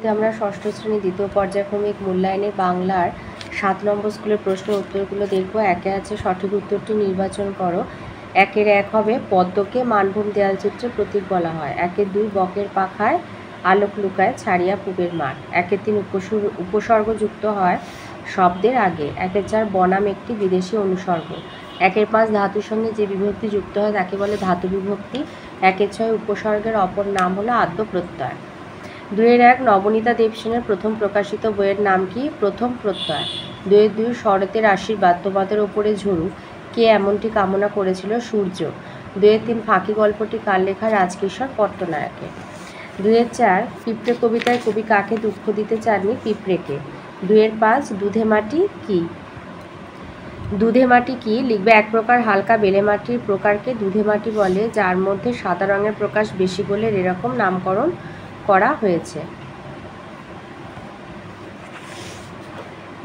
মুহূর্তে আমরা ষষ্ঠ শ্রেণী দ্বিতীয় পর্যায়ক্রমিক মূল্যায়নের বাংলার 7 নম্বর স্কুলের প্রশ্নের উত্তরগুলো দেখব। একে আছে সঠিক উত্তরটি নির্বাচন করো। একের 1 হবে পদ্মকে মানভূম দেয়ালচিত্রের প্রতীক বলা হয়। একের 2 বকের পাখায় আলোক লুকায় ছাড়িয়া পুবের মাঠ। একের 3 উপসর্গযুক্ত হয় শব্দের আগে। একের 4 বনাম একটি বিদেশি অনুসর্গ। একের 5 ধাতুর সঙ্গে যে বিভক্তি যুক্ত হয় তাকে বলে ধাতু বিভক্তি। একের 6 উপসর্গের অপর নাম হলো আদ্য প্রত্যয়। 2-এর 1 নবনীতা দেবসেনের প্রথম প্রকাশিত বইয়ের নাম কি? প্রথম প্রত্যয়। 2-এর 2 শরতের আশীর্বাদ তোমাদের ওপরে ঝরুক, কে এমনটি কামনা করেছিল? সূর্য। 2-এর 3 ফাঁকি গল্পটি কার লেখা? রাজকিশোর পট্টনায়কের। 2-এর 4 পিঁপড়ে কবিতায় কবি কাকে দুঃখ দিতে চাননি? পিঁপড়েকে। 2-এর 5 দুধে মাটি কি? দুধে মাটি কি লিখবে? এক প্রকার হালকা বেলে মাটির প্রকারকে দুধে মাটি বলে, যার মধ্যে সাদা রঙের প্রকাশ বেশি বলে এরকম নামকরণ করা হয়েছে।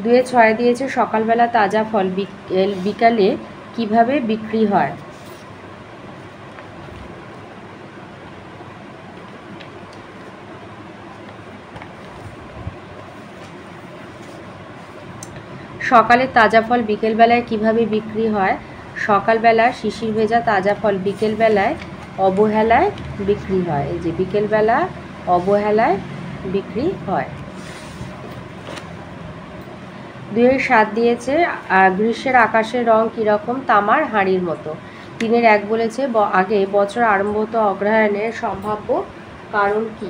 2-এর 6 দিয়েছে সকালবেলা তাজা ফল বিকালে কিভাবে বিক্রি হয়? সকালে তাজা ফল বিকেলবেলায় কিভাবে বিক্রি হয়? সকালবেলা শিশির ভেজা তাজা ফল বিকেলবেলায় অবহেলায় বিক্রি হয়। এই যে বিকেলবেলা অবহেলায় বিক্রি হয়। 2-এর 7 দিয়েছে গ্রীষ্মের আকাশের রং কীরকম? তামার হাঁড়ির মতো। 3-এর 1 বলেছে আগে বছর আরম্ভ হতো অগ্রহায়ণের সম্ভাব্য কারণ কি?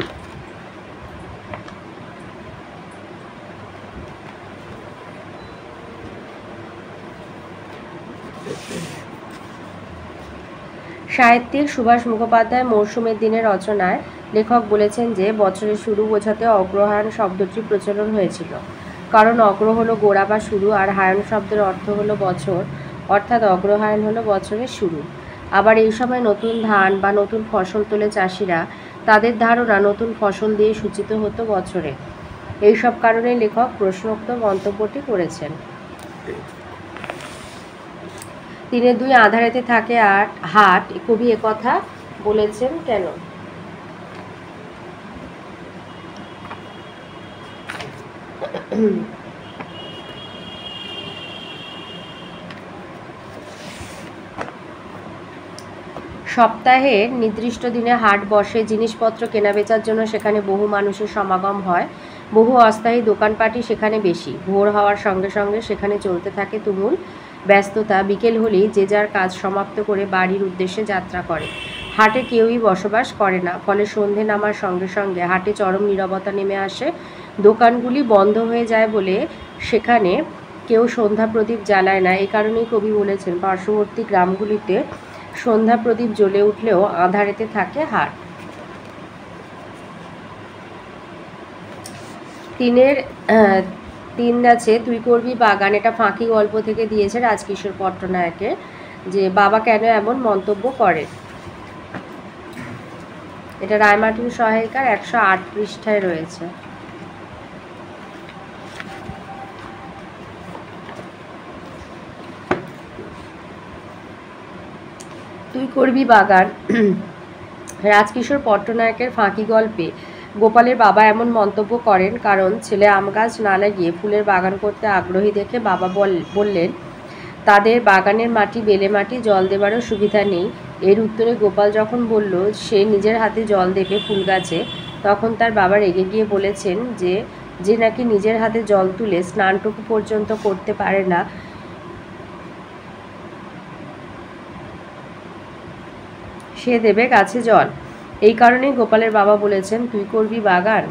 সাহিত্যিক সুভাষ মুখোপাধ্যায় মৌসুমের দিনের রচনায় লেখক বলেছেন যে বছরের শুরু বোঝাতে অগ্রহায়ণ শব্দটির প্রচলন হয়েছিল, কারণ অগ্র হলো গোড়া বা শুরু, আর হায়ন শব্দের অর্থ হলো বছর, অর্থাৎ অগ্রহায়ণ হলো বছরের শুরু। আবার এই সময় নতুন ধান বা নতুন ফসল তোলে চাষিরা, তাদের ধারণা নতুন ফসল দিয়ে সূচিত হতো বছরে। এইসব কারণে লেখক প্রশ্নোক্ত মন্তব্যটি করেছেন। 3-এর 2 আঁধারেতে থাকে হাট, কবি একথা বলেছেন কেন? সপ্তাহের নির্দিষ্ট দিনে হাট বসে, জিনিসপত্র কেনাবেচার জন্য সেখানে বহু মানুষের সমাগম হয়, বহু অস্থায়ী দোকানপাটই সেখানে বেশি। ভোর হওয়ার সঙ্গে সঙ্গে সেখানে চলতে থাকে তুমুল ব্যস্ততা। বিকেল হলেই যে যার কাজ সমাপ্ত করে বাড়ির উদ্দেশ্যে যাত্রা করে। হাটে কেউই বসবাস করে না, ফলে সন্ধে নামার সঙ্গে সঙ্গে হাটে চরম নীরবতা নেমে আসে। দোকানগুলি বন্ধ হয়ে যায় বলে সেখানে কেউ সন্ধ্যা প্রদীপ জ্বালায় না। এই কারণেই কবি বলেছেন পার্শ্ববর্তী গ্রামগুলিতে সন্ধ্যা প্রদীপ জ্বলে উঠলেও আঁধারেতে থাকে হাট। 3-এর 3 আছে তুই করবি বাগান, এটা ফাঁকি গল্প থেকে দিয়েছে রাজকিশোর পট্টনায়কের, যে বাবা কেন এমন মন্তব্য করেন। এটা রায়মার্টিন সহায়িকার 108 পৃষ্ঠায় রয়েছে। তুই করবি বাগান রাজকিশোর পট্টনায়কের ফাঁকি গল্পে গোপালের বাবা এমন মন্তব্য করেন কারণ ছেলে আম গাছ না লাগিয়ে ফুলের বাগান করতে আগ্রহী দেখে বাবা বললেন তাদের বাগানের মাটি বেলে মাটি, জল দেবারও সুবিধা নেই। এর উত্তরে গোপাল যখন বলল সে নিজের হাতে জল দেবে ফুল গাছে, তখন তার বাবা রেগে গিয়ে বলেছেন যে নাকি নিজের হাতে জল তুলে স্নানটুকু পর্যন্ত করতে পারে না, সে দেবে গাছে জল। এই কারণেই গোপালের বাবা বলেছেন তুই করবি বাগান।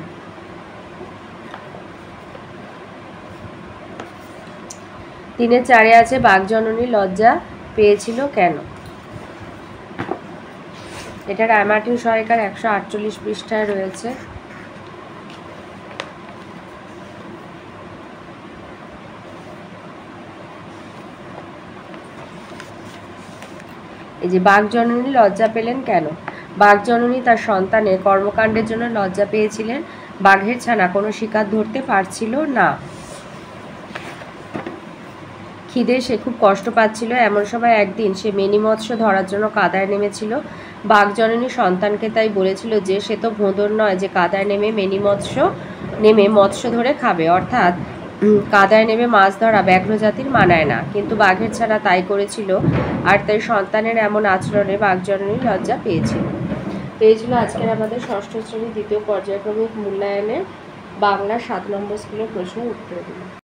3-এর 4 আছে বাঘজননী লজ্জা পেয়েছিল কেন? এটা রায়মার্টিন সহায়িকার 148 পৃষ্ঠায় রয়েছে। এই যে বাঘজননী লজ্জা পেলেন কেন? বাঘজননী তার সন্তানের কর্মকাণ্ডের জন্য লজ্জা পেয়েছিলেন। বাঘের ছানা কোনো শিকার ধরতে পারছিল না, খিদে সে খুব কষ্ট পাচ্ছিল। এমন সময় একদিন সে মেনি মৎস্য ধরার জন্য কাদায় নেমেছিল। বাঘজননী সন্তানকে তাই বলেছিল যে সে তো ভোঁদর নয় যে কাদায় নেমে মেনি মৎস্য নেমে মৎস্য ধরে খাবে, অর্থাৎ কাদায় নেমে মাছ ধরা ব্যাঘ্র জাতির মানায় না, কিন্তু বাঘের ছাড়া তাই করেছিল, আর তাই সন্তানের এমন আচরণে বাঘজননী লজ্জা পেয়েছিল। এই ছিল আজকের আমাদের ষষ্ঠ শ্রেণীর দ্বিতীয় পর্যায়ক্রমিক মূল্যায়নের বাংলা 7 নম্বর স্কুলের প্রশ্নের উত্তরগুলো।